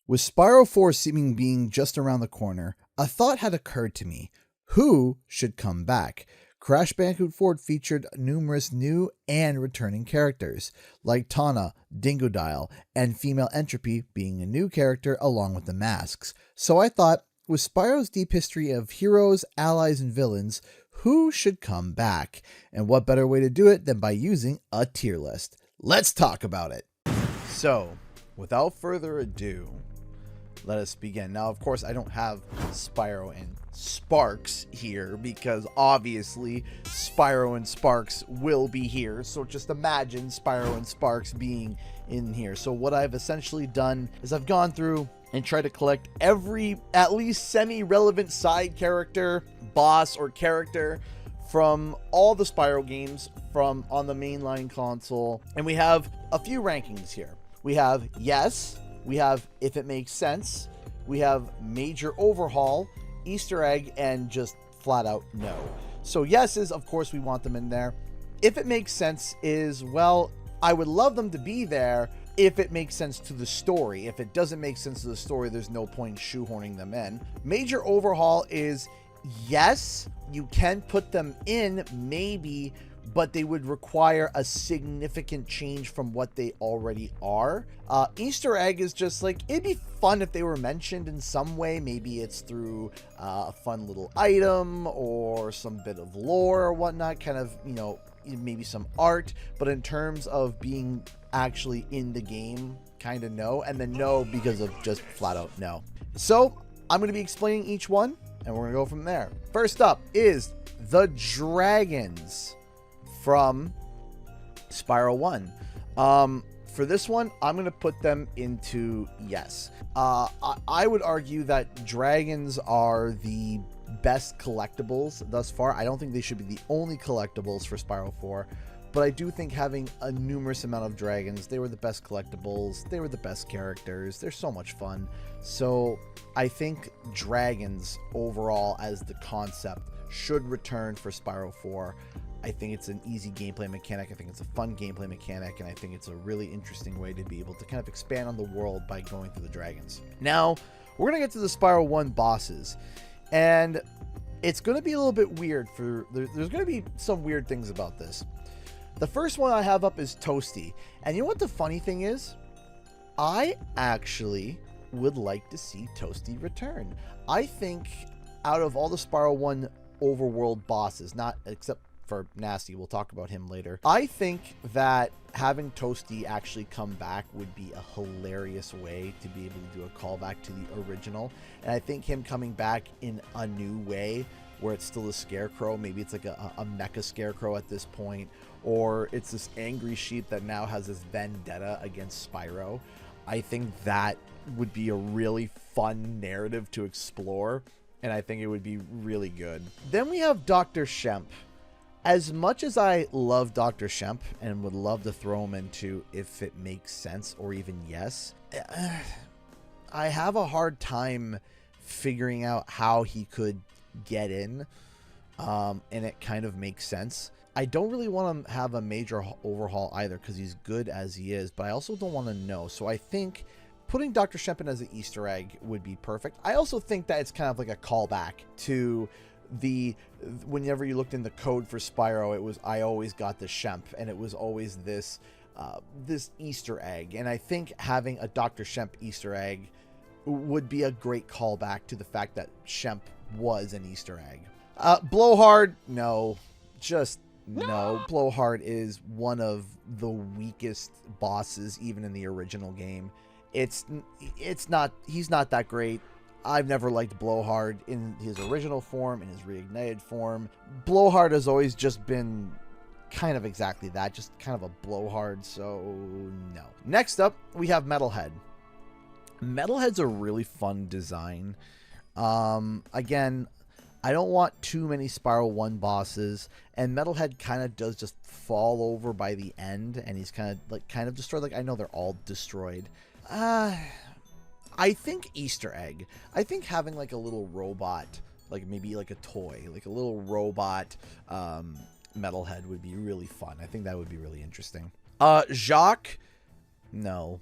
With Spyro 4 seeming being just around the corner, a thought had occurred to me. Who should come back? Crash Bandicoot 4 featured numerous new and returning characters, like Tana, Dingodile, and Female Entropy being a new character along with the masks. So I thought, with Spyro's deep history of heroes, allies, and villains, who should come back? And what better way to do it than by using a tier list? Let's talk about it. So, without further ado, let us begin. Now, of course, I don't have Spyro and Sparks here because obviously Spyro and Sparks will be here. So just imagine Spyro and Sparks being in here. So what I've essentially done is I've gone through and tried to collect every at least semi-relevant side character, boss, or character from all the Spyro games from on the mainline console. And we have a few rankings here. We have yes. We have if it makes sense, we have major overhaul, Easter egg, and just flat out no. So yes is, of course, we want them in there. If it makes sense is, well, I would love them to be there if it makes sense to the story. If it doesn't make sense to the story, there's no point shoehorning them in. Major overhaul is yes, you can put them in, maybe, but they would require a significant change from what they already are. Easter egg is just like, it'd be fun if they were mentioned in some way. Maybe it's through a fun little item or some bit of lore or whatnot, kind of, you know, maybe some art. But in terms of being actually in the game, kind of no. And then no because of just flat out no. So I'm going to be explaining each one and we're going to go from there. First up is the dragons from Spyro 1. For this one, I'm going to put them into yes. I would argue that dragons are the best collectibles thus far. I don't think they should be the only collectibles for Spyro 4, but I do think having a numerous amount of dragons, they were the best collectibles, they were the best characters, they're so much fun. So I think dragons overall as the concept should return for Spyro 4. I think it's an easy gameplay mechanic. I think it's a fun gameplay mechanic, and I think it's a really interesting way to be able to kind of expand on the world by going through the dragons. Now, we're going to get to the Spyro 1 bosses, and it's going to be a little bit weird. There's going to be some weird things about this. The first one I have up is Toasty, and you know what the funny thing is? I actually would like to see Toasty return. I think out of all the Spyro 1 overworld bosses, not except for Nasty, we'll talk about him later, I think that having Toasty actually come back would be a hilarious way to be able to do a callback to the original. And I think him coming back in a new way where it's still a scarecrow, maybe it's like a mecha scarecrow at this point, or it's this angry sheep that now has this vendetta against Spyro. I think that would be a really fun narrative to explore, and I think it would be really good. Then we have Dr. Shemp. As much as I love Dr. Shemp and would love to throw him into if it makes sense or even yes, I have a hard time figuring out how he could get in, and it kind of makes sense. I don't really want to have a major overhaul either because he's good as he is, but I also don't want to know. So I think putting Dr. Shemp in as an Easter egg would be perfect. I also think that it's kind of like a callback to whenever you looked in the code for Spyro, it was I always got the Shemp, and it was always this Easter egg. And I think having a Dr. Shemp Easter egg would be a great callback to the fact that Shemp was an Easter egg. Blowhard, no, just no. Blowhard is one of the weakest bosses even in the original game. He's not that great. I've never liked Blowhard in his original form, in his reignited form. Blowhard has always just been kind of exactly that, just kind of a blowhard, so no. Next up, we have Metalhead. Metalhead's a really fun design. Again, I don't want too many Spyro 1 bosses, and Metalhead kind of does just fall over by the end, and he's kind of destroyed. Like, I know they're all destroyed. I think Easter egg. I think having like a little robot, like maybe like a toy, like a little robot Metalhead would be really fun. I think that would be really interesting. Jacques, no.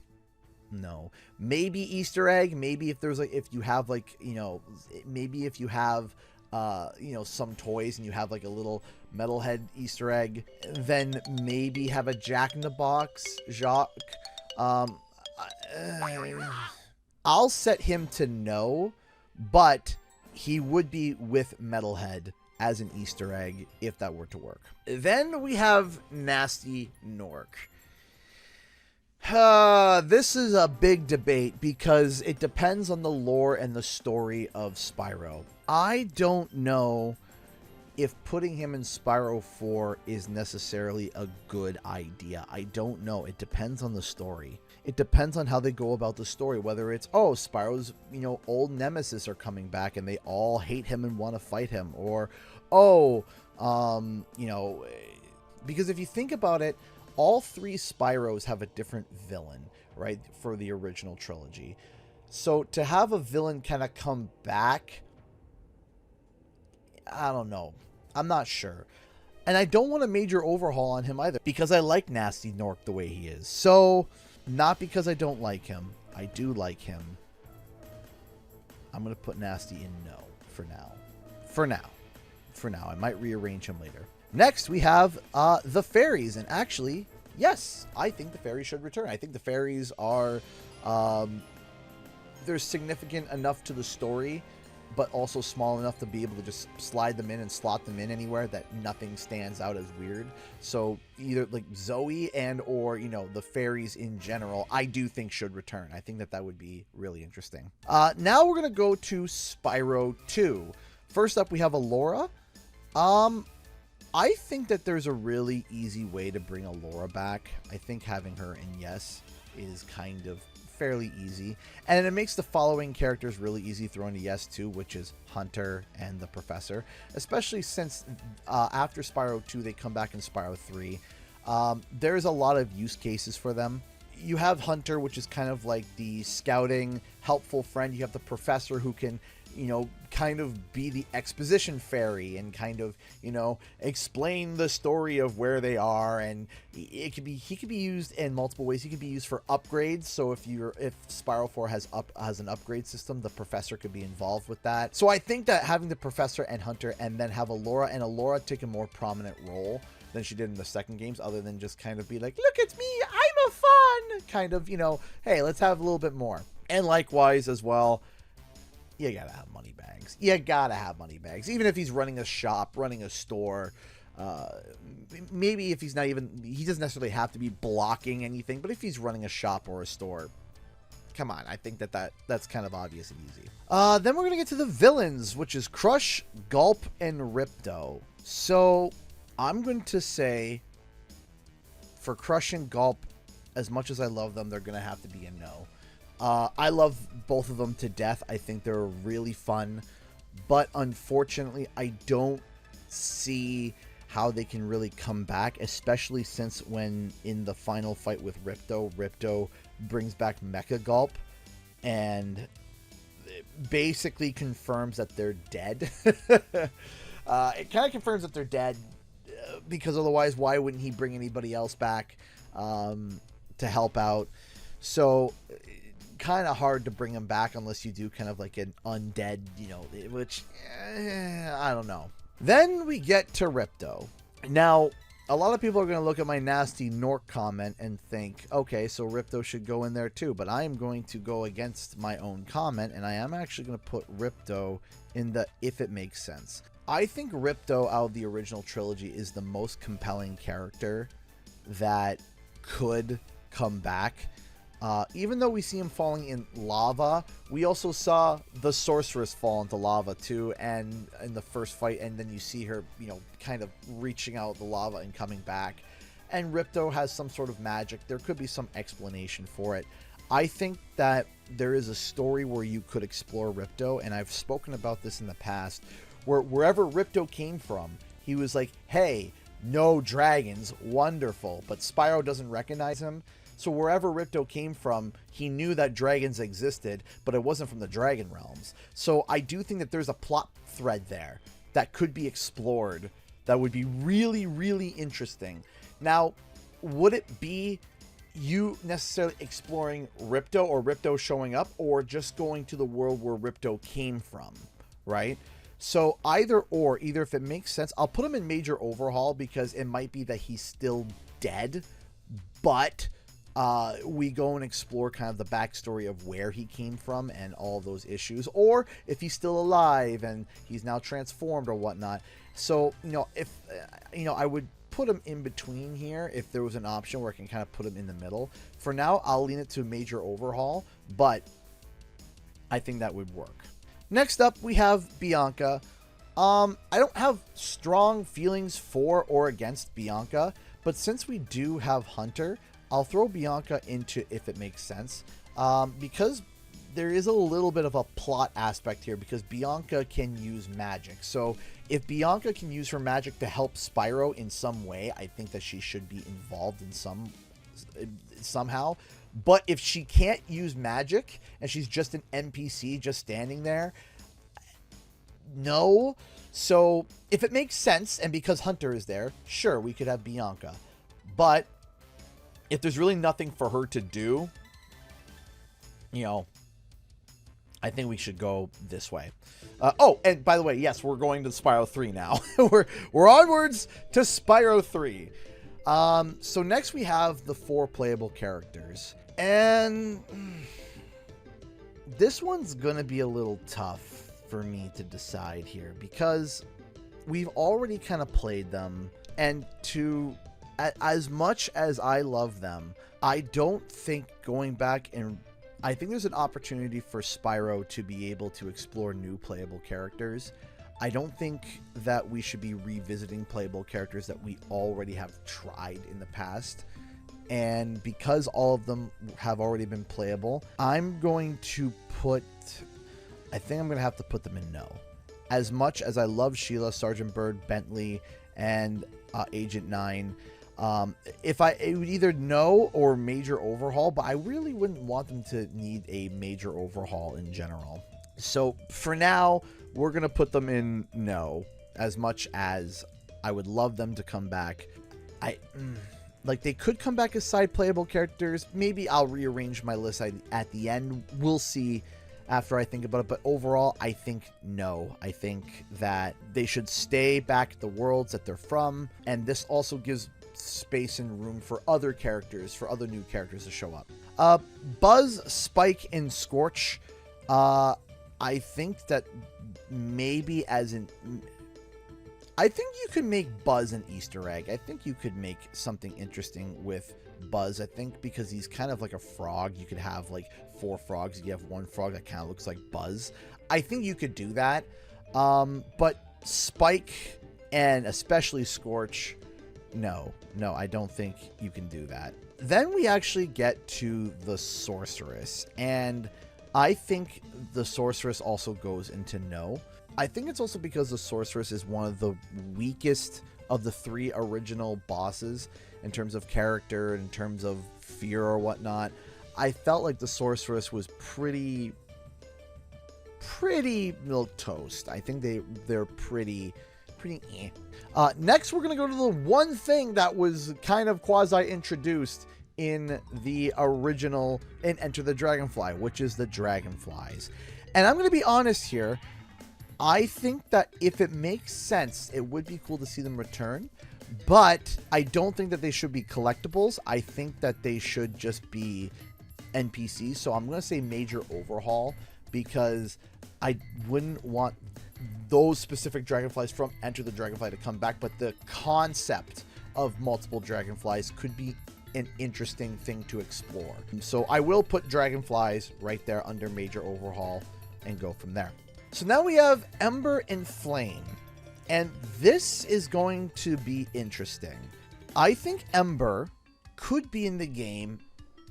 No. Maybe Easter egg. Maybe if there's like, if you have like, maybe if you have, some toys and you have like a little metalhead Easter egg, then maybe have a Jack in the Box Jacques. I'll set him to no, but he would be with Metalhead as an Easter egg if that were to work. Then we have Nasty Nork. This is a big debate because it depends on the lore and the story of Spyro. I don't know if putting him in Spyro 4 is necessarily a good idea. I don't know. It depends on the story. It depends on how they go about the story, whether it's, oh, Spyro's, old nemesis are coming back and they all hate him and want to fight him, or, because if you think about it, all three Spyros have a different villain, right, for the original trilogy. So to have a villain kind of come back, I don't know. I'm not sure. And I don't want a major overhaul on him either, because I like Nasty Nork the way he is. So, not because I don't like him. I do like him. I'm going to put Nasty in no for now. For now. I might rearrange him later. Next, we have the fairies. And actually, yes, I think the fairies should return. I think the fairies are... they're significant enough to the story, but also small enough to be able to just slide them in and slot them in anywhere that nothing stands out as weird. So either like Zoe and or, the fairies in general, I do think should return. I think that would be really interesting. Now we're going to go to Spyro 2. First up, we have Allura. I think that there's a really easy way to bring Allura back. I think having her in yes is kind of fairly easy, and it makes the following characters really easy thrown to yes too, which is Hunter and the Professor, especially since after Spyro 2 they come back in Spyro 3. There's a lot of use cases for them. You have Hunter, which is kind of like the scouting helpful friend. You have the Professor, who can kind of be the exposition fairy and kind of, explain the story of where they are. And he could be used in multiple ways. He could be used for upgrades. So if Spyro 4 has an upgrade system, the Professor could be involved with that. So I think that having the Professor and Hunter, and then have Allura take a more prominent role than she did in the second games, other than just kind of be like, look, it's me, I'm a fun kind of, hey, let's have a little bit more. And likewise as well, you gotta have money bags. Even if he's running a shop, running a store, maybe if he doesn't necessarily have to be blocking anything, but if he's running a shop or a store, come on, I think that's kind of obvious and easy. Then we're gonna get to the villains, which is Crush, Gulp, and Ripto. So I'm going to say for Crush and Gulp, as much as I love them, they're gonna have to be a no. I love both of them to death. I think they're really fun, but unfortunately, I don't see how they can really come back, especially since when in the final fight with Ripto brings back Meka Gulp and basically confirms that they're dead. It kind of confirms that they're dead because otherwise, why wouldn't he bring anybody else back to help out? So kind of hard to bring him back unless you do kind of like an undead, which I don't know. Then we get to Ripto. Now, a lot of people are going to look at my Nasty Nork comment and think, okay, so Ripto should go in there too, but I am going to go against my own comment, and I am actually going to put Ripto in the if it makes sense. I think Ripto out of the original trilogy is the most compelling character that could come back. Even though we see him falling in lava, we also saw the sorceress fall into lava too, and in the first fight, and then you see her, kind of reaching out the lava and coming back. And Ripto has some sort of magic. There could be some explanation for it. I think that there is a story where you could explore Ripto, and I've spoken about this in the past, where wherever Ripto came from, he was like, hey, no dragons, wonderful, but Spyro doesn't recognize him. So wherever Ripto came from, he knew that dragons existed, but it wasn't from the dragon realms. So I do think that there's a plot thread there that could be explored that would be really, really interesting. Now, would it be you necessarily exploring Ripto or Ripto showing up, or just going to the world where Ripto came from, right? So either if it makes sense, I'll put him in Major Overhaul because it might be that he's still dead, but we go and explore kind of the backstory of where he came from and all those issues, or if he's still alive and he's now transformed or whatnot. So, if, I would put him in between here if there was an option where I can kind of put him in the middle. For now, I'll lean it to Major Overhaul, but I think that would work. Next up, we have Bianca. I don't have strong feelings for or against Bianca, but since we do have Hunter, I'll throw Bianca into if it makes sense, because there is a little bit of a plot aspect here, because Bianca can use magic. So if Bianca can use her magic to help Spyro in some way, I think that she should be involved in somehow. But if she can't use magic and she's just an NPC just standing there, no. So if it makes sense, and because Hunter is there, sure, we could have Bianca. But if there's really nothing for her to do, I think we should go this way. And by the way, yes, we're going to Spyro 3 now. we're onwards to Spyro 3. So next we have the 4 playable characters. And this one's going to be a little tough for me to decide here, because we've already kind of played them, and as much as I love them, I don't think going back, and I think there's an opportunity for Spyro to be able to explore new playable characters. I don't think that we should be revisiting playable characters that we already have tried in the past. And because all of them have already been playable, I think I'm going to have to put them in no. As much as I love Sheila, Sergeant Bird, Bentley, and Agent 9, it would either no or Major Overhaul, but I really wouldn't want them to need a major overhaul in general. So for now, we're going to put them in no, as much as I would love them to come back. They could come back as side playable characters. Maybe I'll rearrange my list at the end. We'll see after I think about it. But overall, I think no. I think that they should stay back at the worlds that they're from. And this also gives space and room for other characters, for other new characters to show up. Buzz, Spike, and Scorch. I think that maybe I think you could make Buzz an Easter egg. I think you could make something interesting with Buzz. I think because he's kind of like a frog, you could have 4 frogs. You have 1 frog that kind of looks like Buzz. I think you could do that. But Spike and especially Scorch, no, I don't think you can do that. Then we actually get to the Sorceress, and I think the Sorceress also goes into no. I think it's also because the Sorceress is one of the weakest of the 3 original bosses in terms of character, in terms of fear or whatnot. I felt like the Sorceress was pretty milquetoast. I think they're pretty eh. Next, we're going to go to the one thing that was kind of quasi-introduced in the original in Enter the Dragonfly, which is the Dragonflies. And I'm going to be honest here. I think that if it makes sense, it would be cool to see them return. But I don't think that they should be collectibles. I think that they should just be NPCs. So I'm going to say Major Overhaul, because I wouldn't want those specific Dragonflies from Enter the Dragonfly to come back. But the concept of multiple Dragonflies could be an interesting thing to explore. So I will put Dragonflies right there under Major Overhaul and go from there. So now we have Ember and Flame, and this is going to be interesting. I think Ember could be in the game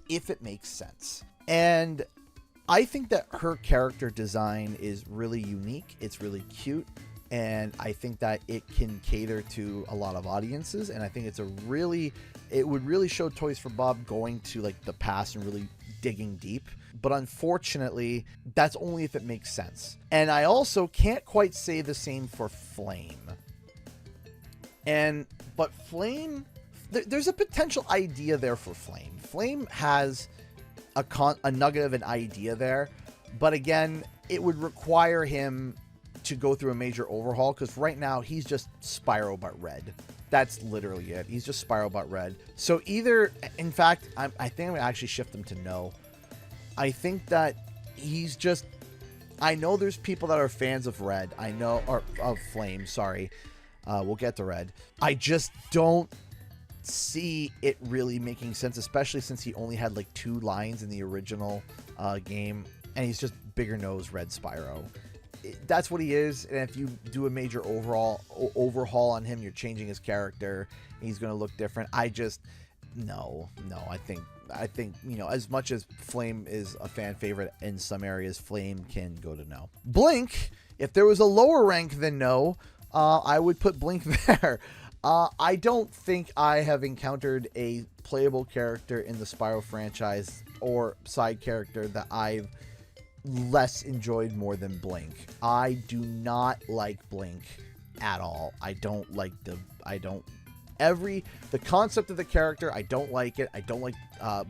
if it makes sense. And I think that her character design is really unique. It's really cute. And I think that it can cater to a lot of audiences. And I think it would really show Toys for Bob going to the past and really digging deep. But unfortunately, that's only if it makes sense. And I also can't quite say the same for Flame. But Flame there's a potential idea there for Flame. Flame has a nugget of an idea there, but again, it would require him to go through a major overhaul, because right now he's just Spyro but red. That's literally it. He's just Spyro but red. So either, in fact, I think I'm gonna actually shift him to no. I think that he's just, I know there's people that are fans of red. I know, or of Flame, sorry. We'll get to red. I just don't see it really making sense, especially since he only had like 2 lines in the original game, and he's just bigger nose red Spyro. That's what he is, and if you do a major overhaul on him, you're changing his character, and he's going to look different. I just, no, I think, you know, as much as Flame is a fan favorite in some areas, Flame can go to no. Blink, if there was a lower rank than no, I would put Blink there. I don't think I have encountered a playable character in the Spyro franchise or side character that I've less enjoyed more than Blink. I do not like Blink at all. I don't like the concept of the character. I don't like it. I don't like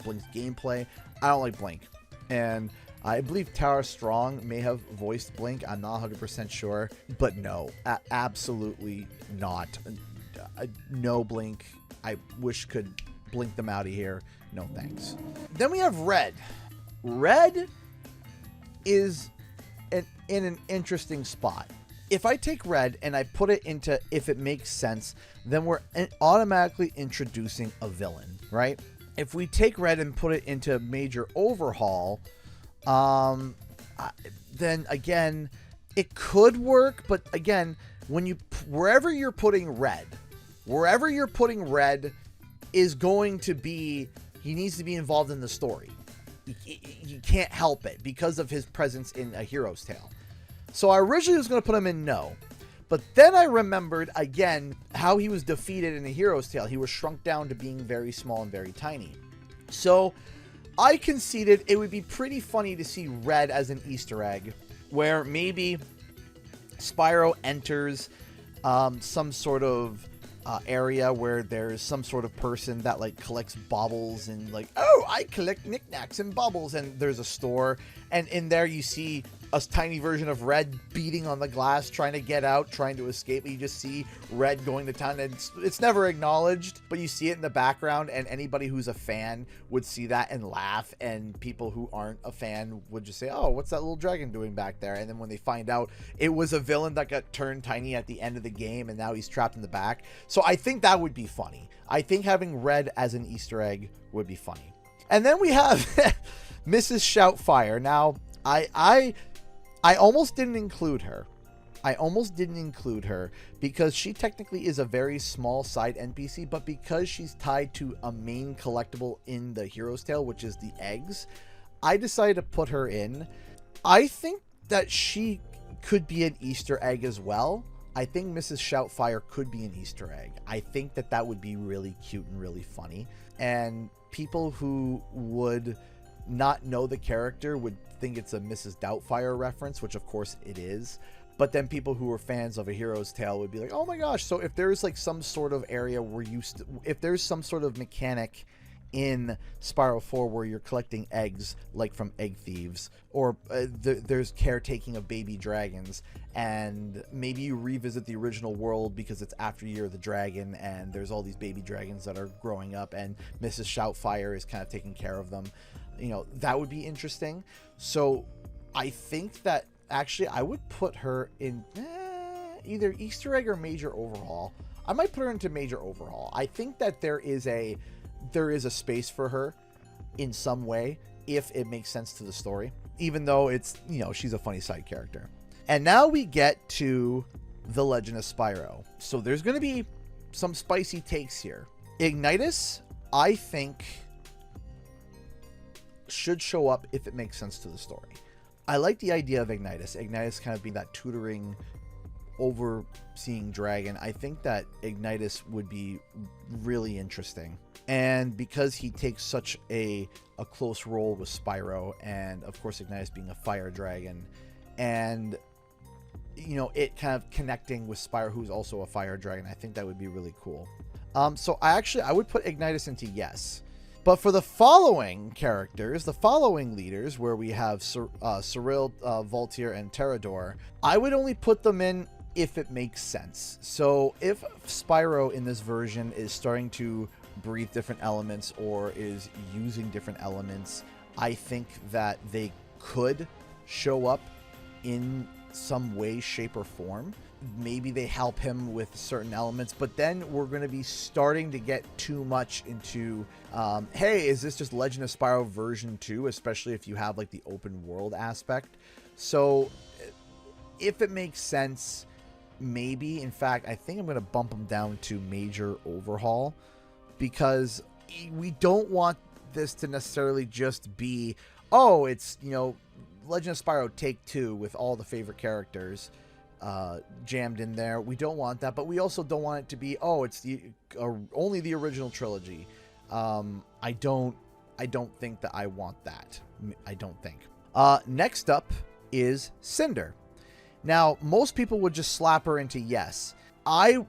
Blink's gameplay. I don't like Blink. And I believe Tara Strong may have voiced Blink. I'm not 100% sure, but no, absolutely not. No Blink. I wish could blink them out of here. No thanks. Then we have Red. Red is in an interesting spot. If I take Red and I put it into if it makes sense, then we're automatically introducing a villain, right? If we take Red and put it into major overhaul, then again, it could work, but again, wherever you're putting Red is going to be, he needs to be involved in the story. You can't help it because of his presence in A Hero's Tale. So I originally was going to put him in no, but then I remembered again how he was defeated in A Hero's Tale. He was shrunk down to being very small and very tiny. So I conceded it would be pretty funny to see Red as an Easter egg, where maybe Spyro enters some sort of area where there's some sort of person that like collects baubles and like, oh, I collect knickknacks and baubles, and there's a store, and in there you see a tiny version of Red beating on the glass, trying to get out, trying to escape. You just see Red going to town, and it's never acknowledged, but you see it in the background, and anybody who's a fan would see that and laugh, and people who aren't a fan would just say, oh, what's that little dragon doing back there? And then when they find out it was a villain that got turned tiny at the end of the game, and now he's trapped in the back. So I think that would be funny. I think having Red as an Easter egg would be funny. And then we have Mrs. Shoutfire. Now, I almost didn't include her. Because she technically is a very small side NPC, but because she's tied to a main collectible in the Hero's Tale, which is the eggs, I decided to put her in. I think that she could be an Easter egg as well. I think Mrs. Shoutfire could be an Easter egg. I think that would be really cute and really funny. And people who would not know the character would think it's a Mrs. Doubtfire reference, which of course it is. But then people who are fans of A Hero's Tale would be like, oh my gosh, so if there's like some sort of area where if there's some sort of mechanic in Spyro 4 where you're collecting eggs, like from egg thieves, or there's caretaking of baby dragons, and maybe you revisit the original world because it's after Year of the Dragon, and there's all these baby dragons that are growing up, and Mrs. Shoutfire is kind of taking care of them. You know, that would be interesting. So I think that actually I would put her in either Easter egg or major overhaul. I might put her into major overhaul. I think that there is a space for her in some way if it makes sense to the story, even though it's, you know, she's a funny side character. And now we get to The Legend of Spyro. So there's going to be some spicy takes here. Ignitus, I think, should show up if it makes sense to the story. I like the idea of Ignitus. Ignitus kind of being that tutoring, overseeing dragon. I think that Ignitus would be really interesting. And because he takes such a close role with Spyro, and of course Ignitus being a fire dragon, and you know, it kind of connecting with Spyro, who's also a fire dragon, I think that would be really cool. So I would put Ignitus into yes. But for the following characters, the following leaders, where we have Cyril, Voltier, and Terrador, I would only put them in if it makes sense. So if Spyro in this version is starting to breathe different elements or is using different elements, I think that they could show up in some way, shape, or form. Maybe they help him with certain elements, but then we're going to be starting to get too much into, hey, is this just Legend of Spyro version 2, especially if you have like the open world aspect. So if it makes sense, maybe, in fact, I think I'm going to bump him down to major overhaul, because we don't want this to necessarily just be, oh, it's, you know, Legend of Spyro Take 2 with all the favorite characters jammed in there. We don't want that, but we also don't want it to be, oh, it's the only the original trilogy. I don't think that I want that. I don't think. Next up is Cinder. Now, most people would just slap her into yes. I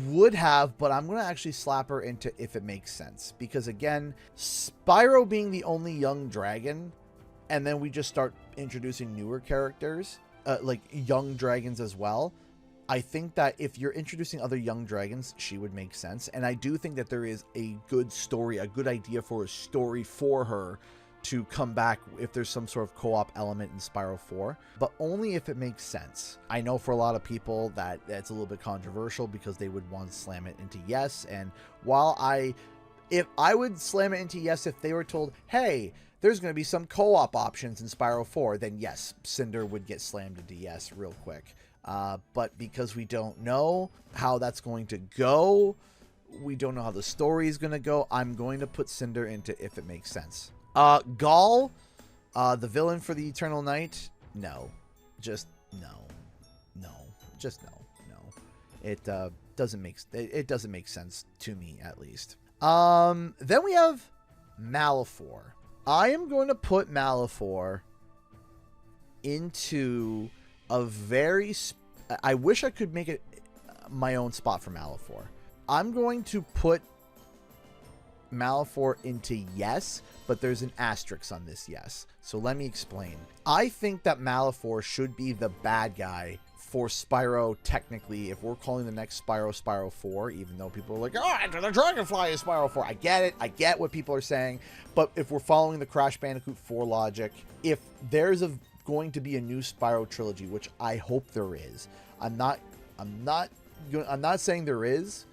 would have, but I'm going to actually slap her into if it makes sense, because again, Spyro being the only young dragon, and then we just start introducing newer characters, like young dragons as well. I think that if you're introducing other young dragons, she would make sense. And I do think that there is a good story, a good idea for a story for her to come back if there's some sort of co-op element in Spyro 4, but only if it makes sense. I know for a lot of people that that's a little bit controversial because they would want to slam it into yes. And while if I would slam it into yes if they were told, hey, there's going to be some co-op options in Spyro 4, then yes, Cinder would get slammed into yes real quick. But because we don't know how that's going to go, we don't know how the story is going to go, I'm going to put Cinder into if it makes sense. Gaul, the villain for the Eternal Night, no. Just no. No. Just no. No. It doesn't make sense to me, at least. Then we have Malefor. I am going to put Malefor into a very... I wish I could make it my own spot for Malefor. I'm going to put Malefor into yes, but there's an asterisk on this yes. So let me explain. I think that Malefor should be the bad guy for Spyro, technically, if we're calling the next Spyro 4, even though people are like, oh, Enter the Dragonfly is Spyro 4. I get it. I get what people are saying. But if we're following the Crash Bandicoot 4 logic, if there's going to be a new Spyro trilogy, which I hope there is, I'm not saying there is,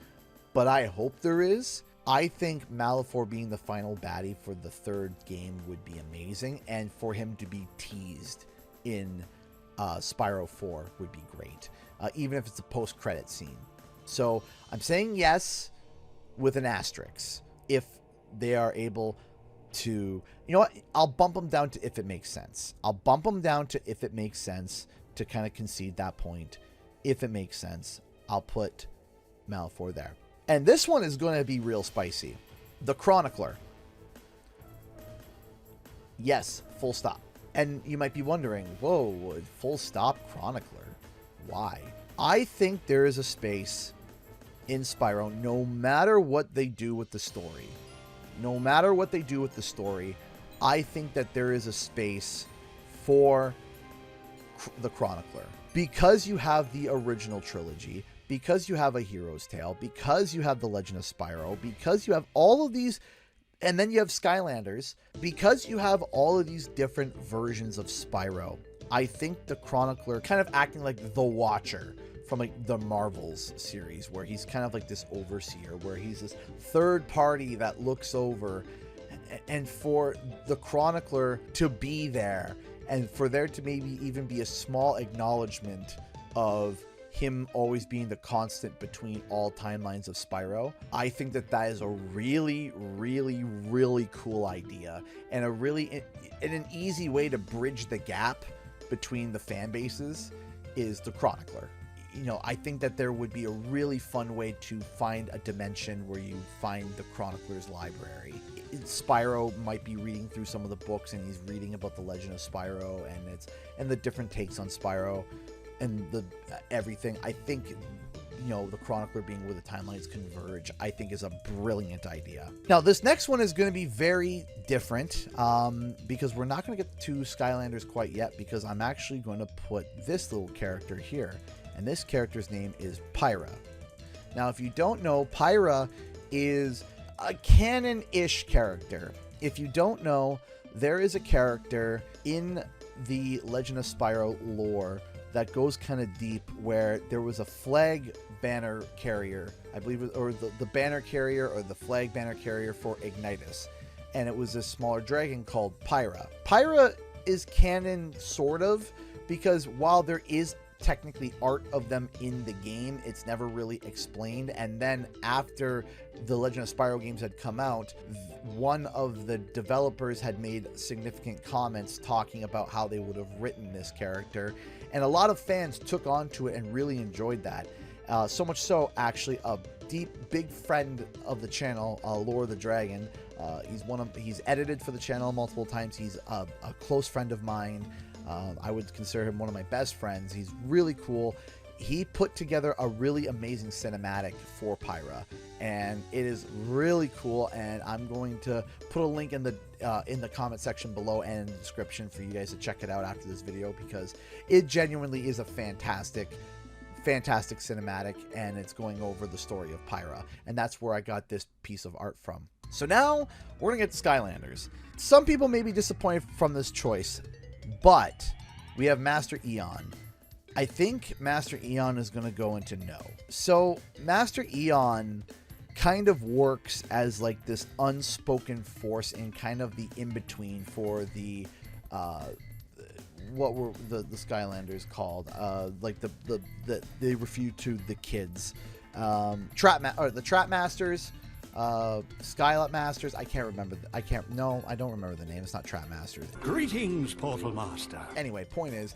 but I hope there is. I think Malefor being the final baddie for the third game would be amazing, and for him to be teased in Spyro 4 would be great, even if it's a post-credit scene. So I'm saying yes with an asterisk if they are able to, you know what, I'll bump them down to if it makes sense. I'll bump them down to if it makes sense to kind of concede that point. If it makes sense, I'll put Malefor there. And this one is going to be real spicy. The Chronicler. Yes, full stop. And you might be wondering, whoa, full stop Chronicler? Why? I think there is a space in Spyro, no matter what they do with the story. No matter what they do with the story, I think that there is a space for the Chronicler. Because you have the original trilogy, because you have A Hero's Tale, because you have The Legend of Spyro, because you have all of these, and then you have Skylanders, because you have all of these different versions of Spyro, I think the Chronicler kind of acting like the Watcher from like the Marvels series, where he's kind of like this overseer, where he's this third party that looks over, and for the Chronicler to be there, and for there to maybe even be a small acknowledgement of him always being the constant between all timelines of Spyro, I think that that is a really, really, really cool idea, and an easy way to bridge the gap between the fan bases is the Chronicler. You know, I think that there would be a really fun way to find a dimension where you find the Chronicler's library. Spyro might be reading through some of the books, and he's reading about the Legend of Spyro and the different takes on Spyro and the everything. I think the chronicler being where the timelines converge, I think is a brilliant idea. Now, this next one is going to be very different because we're not going to get to Skylanders quite yet, because I'm actually going to put this little character here, and this character's name is Pyra. Now, if you don't know, Pyra is a canon-ish character. If you don't know, there is a character in the Legend of Spyro lore that goes kind of deep, where there was a flag banner carrier, I believe, or the banner carrier or the flag banner carrier for Ignitus, and it was a smaller dragon called Pyra. Pyra is canon, sort of, because while there is technically art of them in the game, it's never really explained. And then after the Legend of Spyro games had come out, one of the developers had made significant comments talking about how they would have written this character, and a lot of fans took on to it and really enjoyed that. So much so, actually, a big friend of the channel, Lore the Dragon, he's edited for the channel multiple times. He's a close friend of mine. I would consider him one of my best friends. He's really cool. He put together a really amazing cinematic for Pyra, and it is really cool. And I'm going to put a link in the comment section below and in the description for you guys to check it out after this video, because it genuinely is a fantastic cinematic, and it's going over the story of Pyra, and that's where I got this piece of art from. So now we're gonna get to Skylanders. Some people may be disappointed from this choice, but we have Master Eon. I think Master Eon is going to go into no. So Master Eon kind of works as like this unspoken force in kind of the in-between for the what were the Skylanders called, like the they refer to the kids, the Trap Masters, Skylot Masters. I don't remember the name. It's not Trap Masters. Greetings, Portal Master. Anyway, point is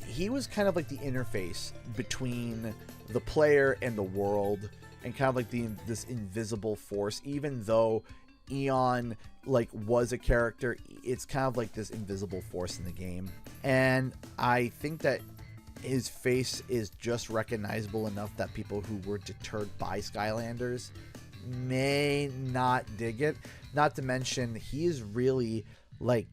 he was kind of like the interface between the player and the world, and kind of like this invisible force. Even though Eon like was a character, it's kind of like this invisible force in the game, and I think that his face is just recognizable enough that people who were deterred by Skylanders may not dig it. Not to mention, he is really, like,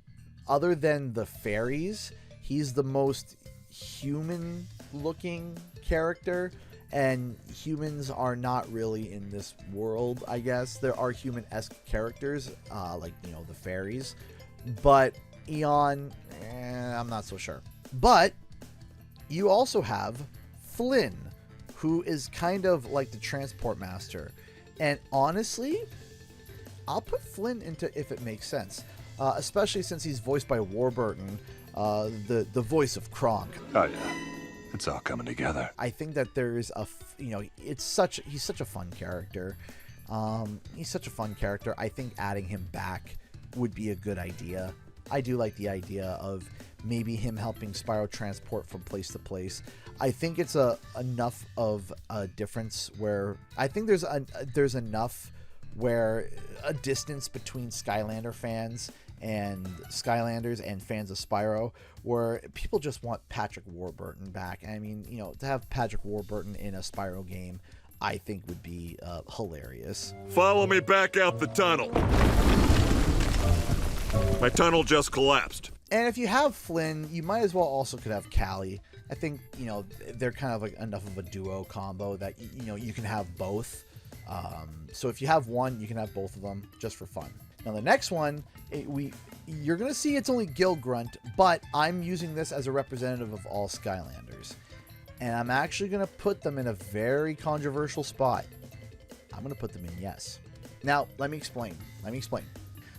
other than the fairies, he's the most human looking character, and humans are not really in this world. I guess there are human-esque characters, like, the fairies, but Eon, I'm not so sure. But you also have Flynn, who is kind of like the transport master. And honestly, I'll put Flynn into if it makes sense, especially since he's voiced by Warburton, the voice of Kronk. Oh yeah, it's all coming together. I think that there is he's such a fun character. He's such a fun character. I think adding him back would be a good idea. I do like the idea of maybe him helping Spyro transport from place to place. I think it's enough of a difference where I think there's enough where a distance between Skylander fans and Skylanders and fans of Spyro, where people just want Patrick Warburton back. I mean, to have Patrick Warburton in a Spyro game, I think would be hilarious. Follow me back out the tunnel. My tunnel just collapsed. And if you have Flynn, you might as well also could have Callie. I think, they're kind of like enough of a duo combo that, you can have both. So if you have one, you can have both of them just for fun. Now the next one, you're going to see it's only Gil Grunt, but I'm using this as a representative of all Skylanders. And I'm actually going to put them in a very controversial spot. I'm going to put them in yes. Now, let me explain.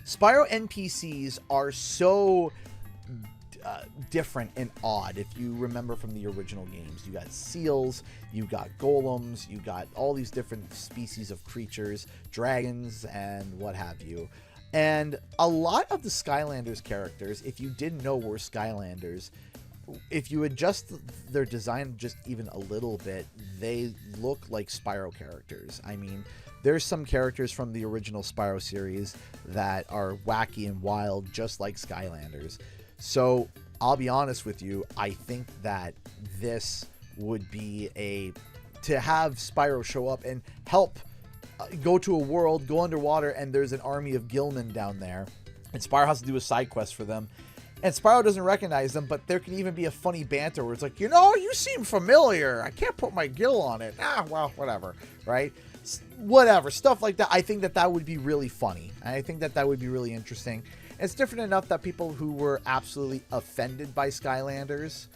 Spyro NPCs are so different and odd. If you remember from the original games, you got seals, you got golems, you got all these different species of creatures, dragons, and what have you. And a lot of the Skylanders characters, if you didn't know were Skylanders, if you adjust their design just even a little bit, they look like Spyro characters. I mean, there's some characters from the original Spyro series that are wacky and wild, just like Skylanders. So I'll be honest with you, I think that this would be a to have Spyro show up and help go to a world, go underwater, and there's an army of Gilman down there. And Spyro has to do a side quest for them. And Spyro doesn't recognize them, but there can even be a funny banter where it's like, you seem familiar. I can't put my gill on it. Well, whatever, right? Whatever, stuff like that. I think that would be really funny. I think that would be really interesting. It's different enough that people who were absolutely offended by Skylanders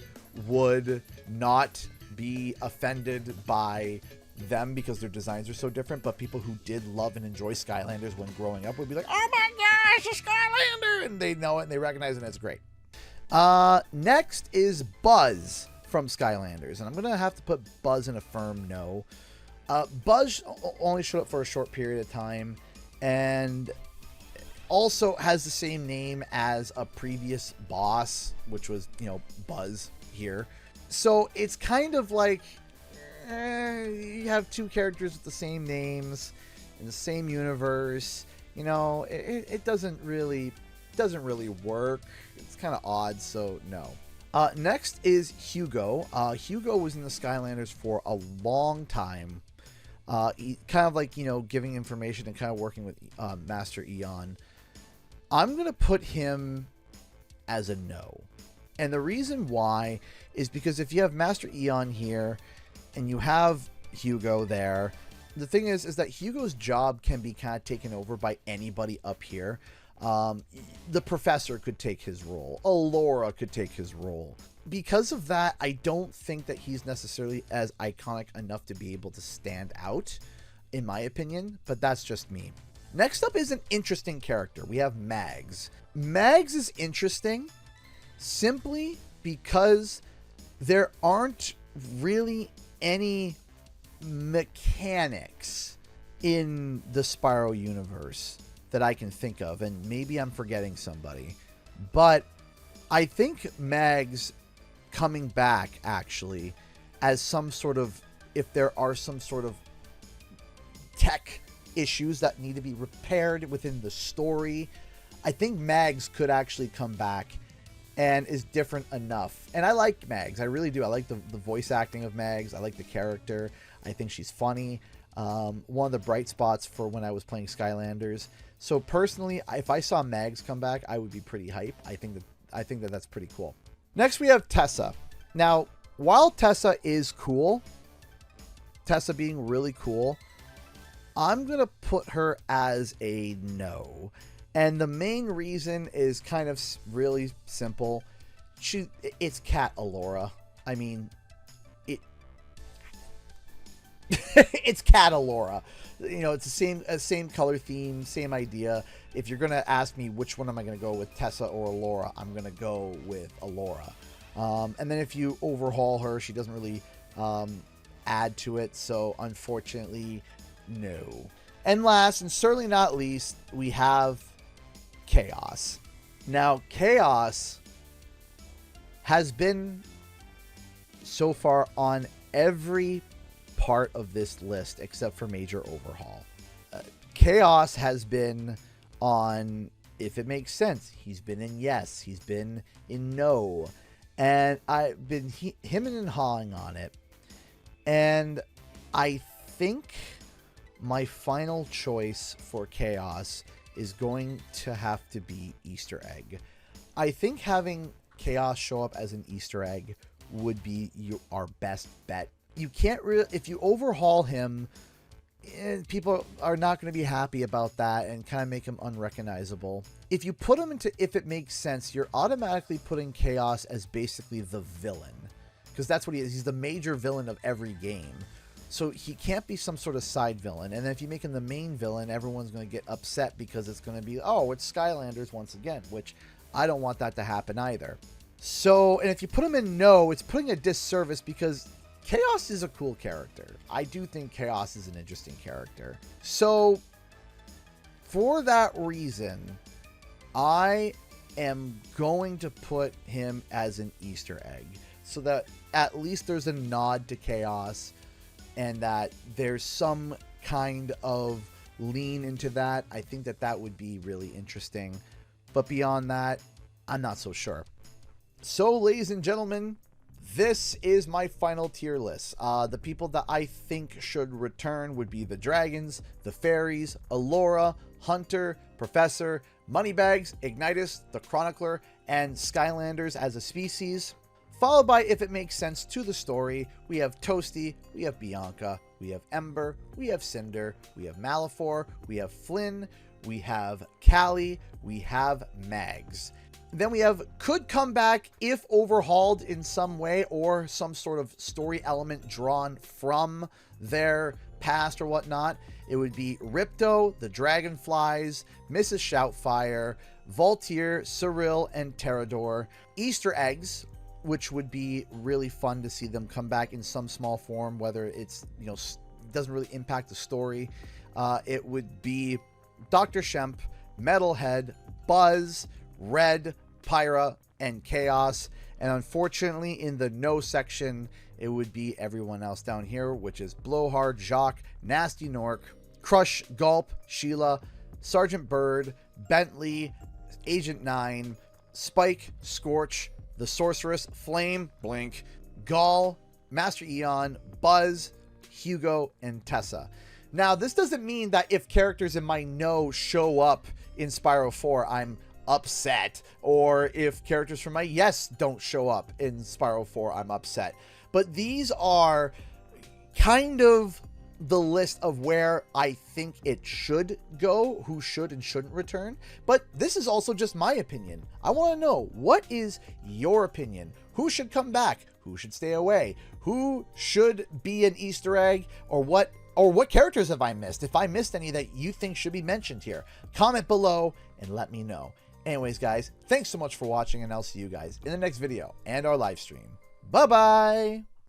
would not be offended by them because their designs are so different, but people who did love and enjoy Skylanders when growing up would be like, oh my gosh, a Skylander! And they know it and they recognize it and it's great. Next is Buzz from Skylanders, and I'm going to have to put Buzz in a firm no. Buzz only showed up for a short period of time, and also has the same name as a previous boss, which was, Buzz here. So it's kind of like you have two characters with the same names in the same universe. It doesn't really work. It's kind of odd, so no. Next is Hugo. Hugo was in the Skylanders for a long time. Kind of like, giving information and kind of working with Master Eon. I'm going to put him as a no. And the reason why is because if you have Master Eon here and you have Hugo there, the thing is that Hugo's job can be kind of taken over by anybody up here. The professor could take his role. Alora could take his role. Because of that, I don't think that he's necessarily as iconic enough to be able to stand out, in my opinion, but that's just me. Next up is an interesting character. We have Mags. Mags is interesting simply because there aren't really any mechanics in the Spyro universe that I can think of, and maybe I'm forgetting somebody, but I think Mags coming back actually as some sort of, if there are some sort of tech issues that need to be repaired within the story, I think Mags could actually come back and is different enough. And I like Mags. I really do. I like the voice acting of Mags. I like the character. I think she's funny. One of the bright spots for when I was playing Skylanders. So personally, if I saw Mags come back, I would be pretty hype. I think that that's pretty cool. Next, we have Tessa. Now, while Tessa is cool, Tessa being really cool, I'm going to put her as a no. And the main reason is kind of really simple. It's Cat Alora. I mean, it's Cat Alora. It's the same color theme, same idea. If you're going to ask me which one am I going to go with, Tessa or Alora, I'm going to go with Alora. And then if you overhaul her, she doesn't really add to it. So unfortunately, no. And last, and certainly not least, we have Chaos. Now, Chaos has been so far on every part of this list except for Major Overhaul. Chaos has been on If It Makes Sense. He's been in Yes. He's been in No. And I've been hemming and hawing on it. And I think my final choice for Chaos is going to have to be Easter Egg. I think having Chaos show up as an Easter egg would be our best bet. You can't really, if you overhaul him, people are not going to be happy about that and kind of make him unrecognizable. If you put him into If It Makes Sense, you're automatically putting Chaos as basically the villain, because that's what he is. He's the major villain of every game. So he can't be some sort of side villain. And then if you make him the main villain, everyone's going to get upset because it's going to be, oh, it's Skylanders once again, which I don't want that to happen either. So, and if you put him in No, it's putting a disservice because Chaos is a cool character. I do think Chaos is an interesting character. So, for that reason, I am going to put him as an Easter egg so that at least there's a nod to Chaos and that there's some kind of lean into that. I think that would be really interesting. But beyond that, I'm not so sure. So, ladies and gentlemen, this is my final tier list. The people that I think should return would be the dragons, the fairies, Allura, Hunter, Professor, Moneybags, Ignitus, the Chronicler, and Skylanders as a species. Followed by, if it makes sense to the story, we have Toasty, we have Bianca, we have Ember, we have Cinder, we have Malifor, we have Flynn, we have Callie, we have Mags. Then we have could come back if overhauled in some way or some sort of story element drawn from their past or whatnot. It would be Ripto, the Dragonflies, Mrs. Shoutfire, Voltier, Cyril, and Terrador. Easter eggs, which would be really fun to see them come back in some small form, whether it's, you know, doesn't really impact the story. It would be Dr. Shemp, Metalhead, Buzz, Red, Pyra, and Chaos. And unfortunately, in the no section, it would be everyone else down here, which is Blowhard, Jacques, Nasty Nork, Crush, Gulp, Sheila, Sergeant Bird, Bentley, Agent 9, Spike, Scorch, the Sorceress, Flame, Blink, Gall, Master Eon, Buzz, Hugo, and Tessa. Now, this doesn't mean that if characters in my no show up in Spyro 4, I'm upset, or if characters from my yes don't show up in Spyro 4, I'm upset. But these are kind of the list of where I think it should go, who should and shouldn't return. But this is also just my opinion. I want to know, what is your opinion? Who should come back? Who should stay away? Who should be an Easter egg? Or what characters have I missed? If I missed any that you think should be mentioned here, comment below and let me know. Anyways, guys, thanks so much for watching, and I'll see you guys in the next video and our live stream. Bye-bye!